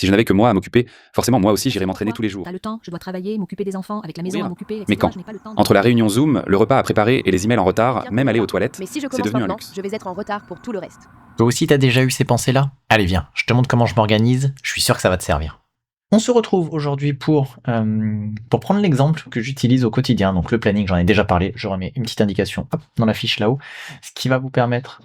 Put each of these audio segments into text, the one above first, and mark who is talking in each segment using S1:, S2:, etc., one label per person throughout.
S1: Si je n'avais que moi à m'occuper, forcément moi aussi j'irais m'entraîner tous les jours.
S2: T'as le temps, je dois travailler, m'occuper des enfants, avec la maison
S1: Oui,
S2: à m'occuper, etc.
S1: mais quand
S2: Je n'ai pas le temps.
S1: Entre la réunion Zoom, le repas à préparer et les emails en retard, même aller aux toilettes,
S3: Mais si je
S1: c'est
S3: commence
S1: devenu un
S3: maintenant,
S1: luxe.
S3: je vais être en retard pour tout le reste.
S4: Toi aussi t'as déjà eu ces pensées-là? Allez viens, je te montre comment je m'organise, je suis sûr que ça va te servir. On se retrouve aujourd'hui pour prendre l'exemple que j'utilise au quotidien, donc le planning, j'en ai déjà parlé, je remets une petite indication hop, dans la fiche là-haut, ce qui va vous permettre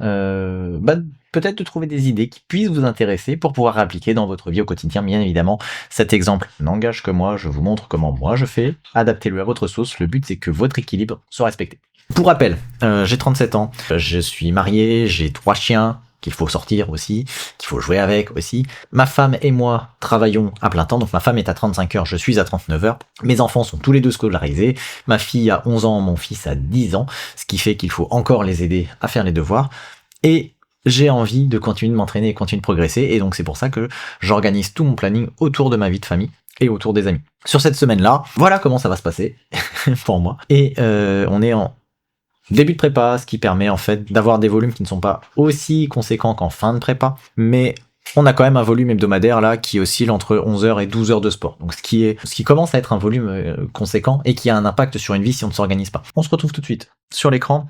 S4: peut-être de trouver des idées qui puissent vous intéresser pour pouvoir appliquer dans votre vie au quotidien. Bien évidemment, cet exemple n'engage que moi, je vous montre comment moi je fais, adaptez-le à votre sauce, le but c'est que votre équilibre soit respecté. Pour rappel, j'ai 37 ans, je suis marié, j'ai 3 chiens, qu'il faut sortir aussi, qu'il faut jouer avec aussi. Ma femme et moi travaillons à plein temps, donc ma femme est à 35 heures, je suis à 39 heures. Mes enfants sont tous les deux scolarisés, ma fille a 11 ans, mon fils a 10 ans, ce qui fait qu'il faut encore les aider à faire les devoirs. Et j'ai envie de continuer de m'entraîner et continuer de progresser, et donc c'est pour ça que j'organise tout mon planning autour de ma vie de famille et autour des amis. Sur cette semaine-là, voilà comment ça va se passer pour moi. Et on est en début de prépa, ce qui permet en fait d'avoir des volumes qui ne sont pas aussi conséquents qu'en fin de prépa, mais on a quand même un volume hebdomadaire là qui oscille entre 11 heures et 12 heures de sport. Donc ce qui commence à être un volume conséquent et qui a un impact sur une vie si on ne s'organise pas. On se retrouve tout de suite sur l'écran.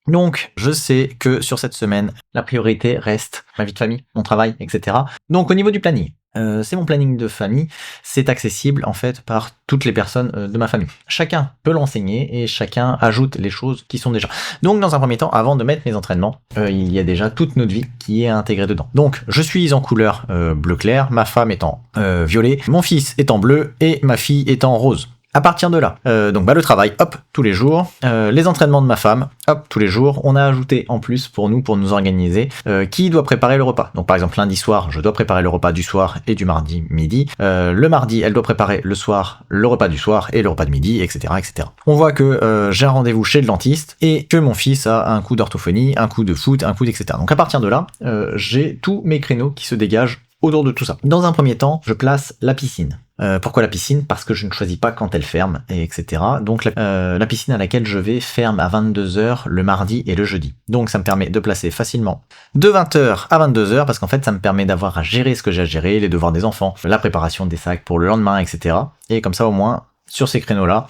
S4: Donc, je sais que sur cette semaine, la priorité reste ma vie de famille, mon travail, etc. Donc, au niveau du planning, c'est mon planning de famille, c'est accessible en fait par toutes les personnes de ma famille. Chacun peut l'enseigner et chacun ajoute les choses qui sont déjà. Donc, dans un premier temps, avant de mettre mes entraînements, il y a déjà toute notre vie qui est intégrée dedans. Donc, je suis en couleur bleu clair, ma femme est en violet, mon fils est en bleu et ma fille est en rose. À partir de là, donc le travail, hop, tous les jours. Les entraînements de ma femme, hop, tous les jours. On a ajouté en plus pour nous organiser, qui doit préparer le repas. Donc par exemple lundi soir, je dois préparer le repas du soir et du mardi midi. Le mardi, elle doit préparer le soir, le repas du soir et le repas de midi, etc., etc. On voit que j'ai un rendez-vous chez le dentiste et que mon fils a un coup d'orthophonie, un coup de foot, un coup etc. Donc à partir de là, j'ai tous mes créneaux qui se dégagent autour de tout ça. Dans un premier temps, je place la piscine. Pourquoi la piscine? Parce que je ne choisis pas quand elle ferme, et etc. Donc la piscine à laquelle je vais ferme à 22h le mardi et le jeudi. Donc ça me permet de placer facilement de 20h à 22h, parce qu'en fait ça me permet d'avoir à gérer ce que j'ai à gérer, les devoirs des enfants, la préparation des sacs pour le lendemain, etc. Et comme ça au moins, sur ces créneaux-là,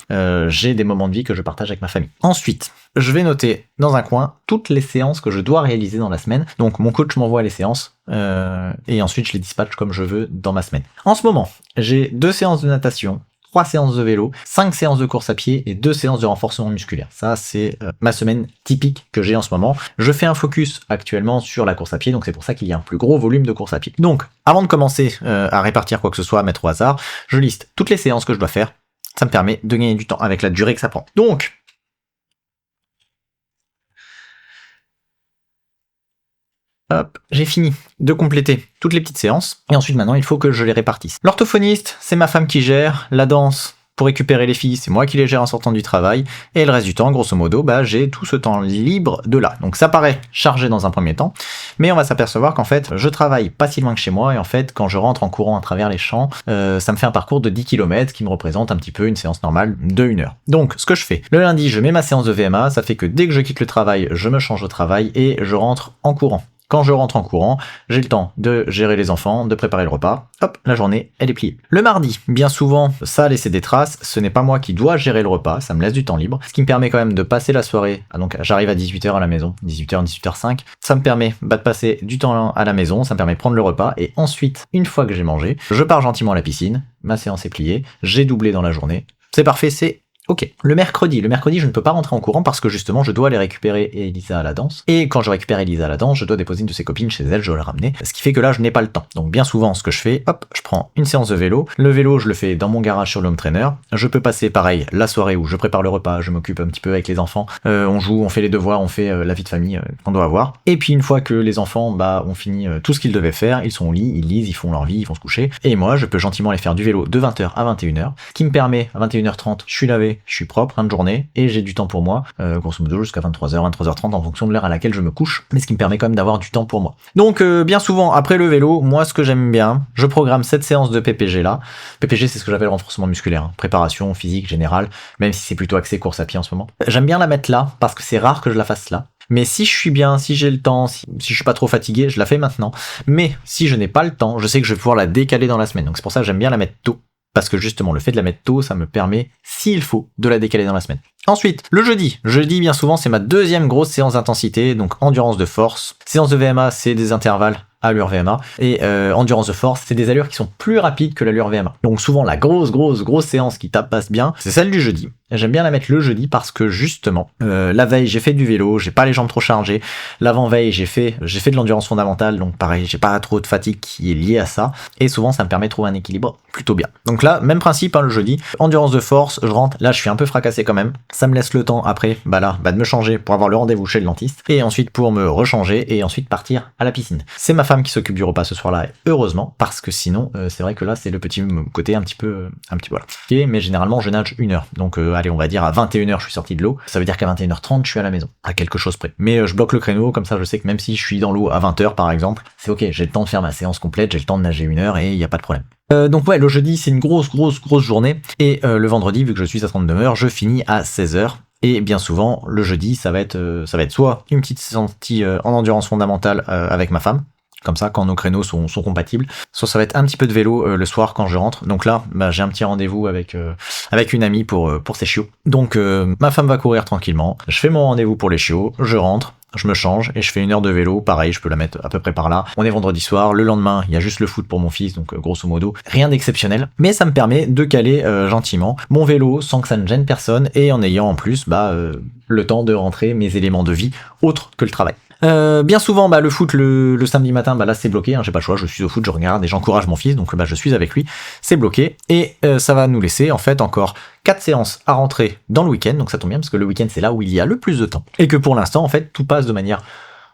S4: j'ai des moments de vie que je partage avec ma famille. Ensuite, je vais noter dans un coin toutes les séances que je dois réaliser dans la semaine. Donc mon coach m'envoie les séances et ensuite je les dispatche comme je veux dans ma semaine. En ce moment, j'ai 2 séances de natation, 3 séances de vélo, 5 séances de course à pied et 2 séances de renforcement musculaire. Ça, c'est ma semaine typique que j'ai en ce moment. Je fais un focus actuellement sur la course à pied, donc c'est pour ça qu'il y a un plus gros volume de course à pied. Donc, avant de commencer à répartir quoi que ce soit, à mettre au hasard, je liste toutes les séances que je dois faire. Ça me permet de gagner du temps avec la durée que ça prend. Donc, hop, j'ai fini de compléter toutes les petites séances. Et ensuite, maintenant, il faut que je les répartisse. L'orthophoniste, c'est ma femme qui gère. La danse, pour récupérer les filles, c'est moi qui les gère en sortant du travail. Et le reste du temps, grosso modo, j'ai tout ce temps libre de là. Donc ça paraît chargé dans un premier temps. Mais on va s'apercevoir qu'en fait, je travaille pas si loin que chez moi. Et en fait, quand je rentre en courant à travers les champs, ça me fait un parcours de 10 km qui me représente un petit peu une séance normale de 1 heure. Donc, ce que je fais, le lundi, je mets ma séance de VMA. Ça fait que dès que je quitte le travail, je me change au travail et je rentre en courant. Quand je rentre en courant, j'ai le temps de gérer les enfants, de préparer le repas. Hop, la journée, elle est pliée. Le mardi, bien souvent, ça a laissé des traces. Ce n'est pas moi qui dois gérer le repas, ça me laisse du temps libre. Ce qui me permet quand même de passer la soirée. Donc j'arrive à 18h à la maison, 18h, 18h05. Ça me permet de passer du temps à la maison, ça me permet de prendre le repas. Et ensuite, une fois que j'ai mangé, je pars gentiment à la piscine. Ma séance est pliée, j'ai doublé dans la journée. C'est parfait, c'est ok. Le mercredi, je ne peux pas rentrer en courant parce que justement, je dois aller récupérer Elisa à la danse. Et quand je récupère Elisa à la danse, je dois déposer une de ses copines chez elle, je dois la ramener. Ce qui fait que là, je n'ai pas le temps. Donc bien souvent, ce que je fais, hop, je prends une séance de vélo. Le vélo, je le fais dans mon garage sur le home trainer. Je peux passer pareil la soirée où je prépare le repas, je m'occupe un petit peu avec les enfants. On joue, on fait les devoirs, on fait la vie de famille qu'on doit avoir. Et puis une fois que les enfants ont fini tout ce qu'ils devaient faire, ils sont au lit, ils lisent, ils font leur vie, ils vont se coucher. Et moi, je peux gentiment aller faire du vélo de 20h à 21h. Ce qui me permet, à 21h30, je suis lavé, je suis propre, journée et j'ai du temps pour moi, grosso modo jusqu'à 23h, 23h30 en fonction de l'heure à laquelle je me couche, mais ce qui me permet quand même d'avoir du temps pour moi. Donc bien souvent après le vélo, moi ce que j'aime bien, je programme cette séance de PPG là. PPG c'est ce que j'appelle renforcement musculaire, préparation physique générale, même si c'est plutôt axé course à pied en ce moment. J'aime bien la mettre là parce que c'est rare que je la fasse là. Mais si je suis bien, si j'ai le temps, si je suis pas trop fatigué, je la fais maintenant. Mais si je n'ai pas le temps, je sais que je vais pouvoir la décaler dans la semaine. Donc c'est pour ça que j'aime bien la mettre tôt. Parce que justement, le fait de la mettre tôt, ça me permet, s'il faut, de la décaler dans la semaine. Ensuite, le jeudi. Jeudi, bien souvent, c'est ma deuxième grosse séance d'intensité, donc endurance de force. Séance de VMA, c'est des intervalles allure VMA. Et endurance de force, c'est des allures qui sont plus rapides que l'allure VMA. Donc souvent, la grosse séance qui passe bien, c'est celle du jeudi. J'aime bien la mettre le jeudi parce que justement, la veille, j'ai fait du vélo, j'ai pas les jambes trop chargées. L'avant-veille, j'ai fait de l'endurance fondamentale, donc pareil, j'ai pas trop de fatigue qui est liée à ça. Et souvent, ça me permet de trouver un équilibre plutôt bien. Donc là, même principe, hein, le jeudi. Endurance de force, je rentre. Là, je suis un peu fracassé quand même. Ça me laisse le temps après, de me changer pour avoir le rendez-vous chez le dentiste. Et ensuite, pour me rechanger et ensuite partir à la piscine. C'est ma femme qui s'occupe du repas ce soir-là, heureusement, parce que sinon, c'est vrai que là, c'est le petit côté un petit peu voilà. Okay, mais généralement, je nage 1 heure. Donc, allez, on va dire à 21h, je suis sorti de l'eau. Ça veut dire qu'à 21h30, je suis à la maison. À quelque chose près. Mais je bloque le créneau, comme ça, je sais que même si je suis dans l'eau à 20h, par exemple, c'est ok, j'ai le temps de faire ma séance complète, j'ai le temps de nager 1 heure et il n'y a pas de problème. Donc ouais, le jeudi, c'est une grosse journée. Et le vendredi, vu que je suis à 32 heures, je finis à 16h. Et bien souvent, le jeudi, ça va être soit une petite séance en endurance fondamentale avec ma femme, comme ça quand nos créneaux sont compatibles, soit ça va être un petit peu de vélo le soir quand je rentre. Donc là, j'ai un petit rendez-vous avec une amie pour ses chiots. Donc ma femme va courir tranquillement, je fais mon rendez-vous pour les chiots, je rentre, je me change et je fais 1 heure de vélo, pareil, je peux la mettre à peu près par là. On est vendredi soir, le lendemain, il y a juste le foot pour mon fils, donc grosso modo, rien d'exceptionnel, mais ça me permet de caler gentiment mon vélo sans que ça ne gêne personne et en ayant en plus le temps de rentrer mes éléments de vie autres que le travail. Bien souvent, le foot le samedi matin, là c'est bloqué, hein, j'ai pas le choix, je suis au foot, je regarde et j'encourage mon fils, donc je suis avec lui, c'est bloqué, et ça va nous laisser en fait encore 4 séances à rentrer dans le week-end, donc ça tombe bien parce que le week-end c'est là où il y a le plus de temps, et que pour l'instant en fait tout passe de manière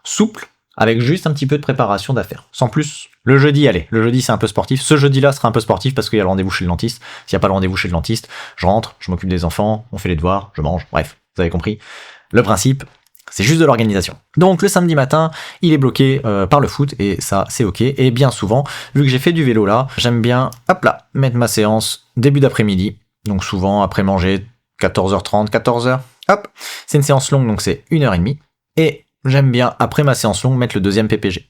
S4: souple, avec juste un petit peu de préparation d'affaires, sans plus. Le jeudi c'est un peu sportif, ce jeudi-là sera un peu sportif parce qu'il y a le rendez-vous chez le dentiste, s'il n'y a pas le rendez-vous chez le dentiste, je rentre, je m'occupe des enfants, on fait les devoirs, je mange, bref, vous avez compris, le principe. C'est juste de l'organisation. Donc le samedi matin, il est bloqué par le foot et ça c'est ok. Et bien souvent, vu que j'ai fait du vélo là, j'aime bien, mettre ma séance début d'après-midi. Donc souvent après manger, 14h30, 14h, hop. C'est une séance longue donc c'est 1h30. Et j'aime bien après ma séance longue mettre le deuxième PPG.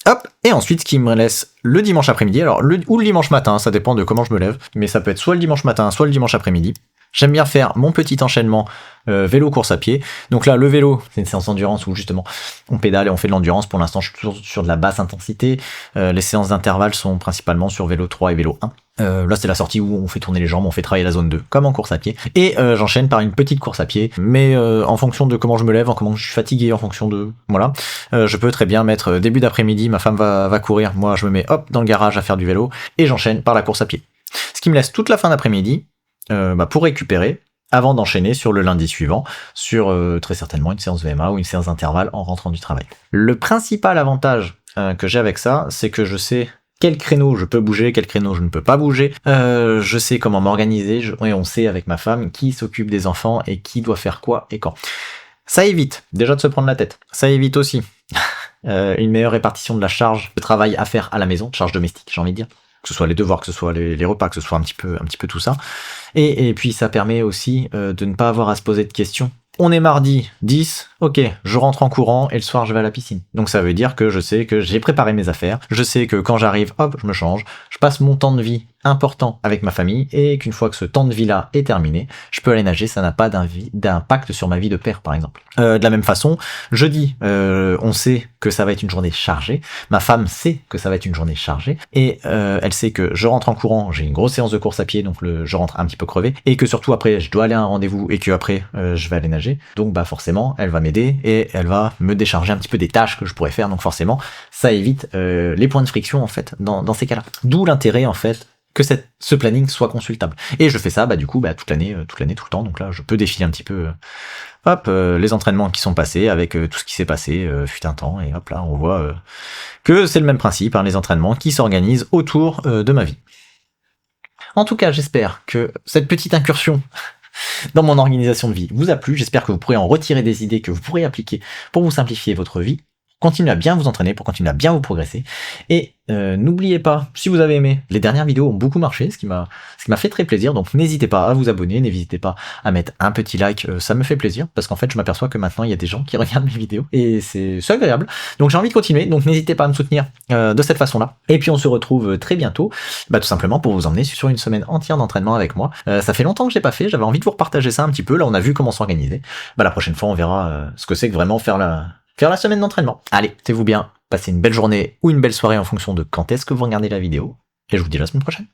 S4: Hop, et ensuite ce qui me laisse le dimanche après-midi, ou le dimanche matin, ça dépend de comment je me lève, mais ça peut être soit le dimanche matin, soit le dimanche après-midi. J'aime bien faire mon petit enchaînement vélo course à pied. Donc là, le vélo, c'est une séance d'endurance où justement on pédale et on fait de l'endurance. Pour l'instant, je suis toujours sur de la basse intensité. Les séances d'intervalle sont principalement sur vélo 3 et vélo 1. Là, c'est la sortie où on fait tourner les jambes, on fait travailler la zone 2, comme en course à pied. Et j'enchaîne par une petite course à pied. Mais en fonction de comment je me lève, en comment je suis fatigué, en fonction de... Voilà. Je peux très bien mettre début d'après-midi, ma femme va courir. Moi, je me mets dans le garage à faire du vélo. Et j'enchaîne par la course à pied. Ce qui me laisse toute la fin d'après-midi pour récupérer avant d'enchaîner sur le lundi suivant sur très certainement une séance VMA ou une séance d'intervalle en rentrant du travail. Le principal avantage que j'ai avec ça, c'est que je sais quel créneau je peux bouger, quel créneau je ne peux pas bouger, je sais comment m'organiser, et on sait avec ma femme qui s'occupe des enfants et qui doit faire quoi et quand. Ça évite déjà de se prendre la tête, ça évite aussi une meilleure répartition de la charge de travail à faire à la maison, charge domestique j'ai envie de dire. Que ce soit les devoirs, que ce soit les repas, que ce soit un petit peu tout ça. Et puis ça permet aussi de ne pas avoir à se poser de questions. On est mardi 10, ok, je rentre en courant et le soir je vais à la piscine. Donc ça veut dire que je sais que j'ai préparé mes affaires, je sais que quand j'arrive, hop, je me change, je passe mon temps de vie important avec ma famille et qu'une fois que ce temps de vie là est terminé, je peux aller nager, ça n'a pas d'impact sur ma vie de père par exemple. De la même façon, jeudi, on sait que ça va être une journée chargée, ma femme sait que ça va être une journée chargée et elle sait que je rentre en courant, j'ai une grosse séance de course à pied donc je rentre un petit peu crevé et que surtout après je dois aller à un rendez-vous et que après je vais aller nager, donc forcément elle va m'aider et elle va me décharger un petit peu des tâches que je pourrais faire, donc forcément ça évite les points de friction en fait dans ces cas-là. D'où l'intérêt en fait que ce planning soit consultable. Et je fais ça toute l'année, tout le temps. Donc là, je peux défiler un petit peu les entraînements qui sont passés avec tout ce qui s'est passé fut un temps. Et hop là, on voit que c'est le même principe, les entraînements qui s'organisent autour de ma vie. En tout cas, j'espère que cette petite incursion dans mon organisation de vie vous a plu. J'espère que vous pourrez en retirer des idées que vous pourrez appliquer pour vous simplifier votre vie. continuez à bien vous entraîner, pour continuer à bien vous progresser. Et n'oubliez pas, si vous avez aimé, les dernières vidéos ont beaucoup marché, ce qui m'a fait très plaisir. Donc n'hésitez pas à vous abonner, n'hésitez pas à mettre un petit like, ça me fait plaisir, parce qu'en fait je m'appelle que maintenant il y a des gens qui regardent mes vidéos et c'est agréable. Donc j'ai envie de continuer, donc n'hésitez pas à me soutenir de cette façon-là. Et puis on se retrouve très bientôt, tout simplement pour vous emmener sur une semaine entière d'entraînement avec moi. Ça fait longtemps que j'ai pas fait, j'avais envie de vous repartager ça un petit peu. Là on a vu comment s'organiser. La prochaine fois on verra ce que c'est que vraiment faire la semaine d'entraînement. Allez, tenez-vous bien, passez une belle journée ou une belle soirée en fonction de quand est-ce que vous regardez la vidéo. Et je vous dis à la semaine prochaine.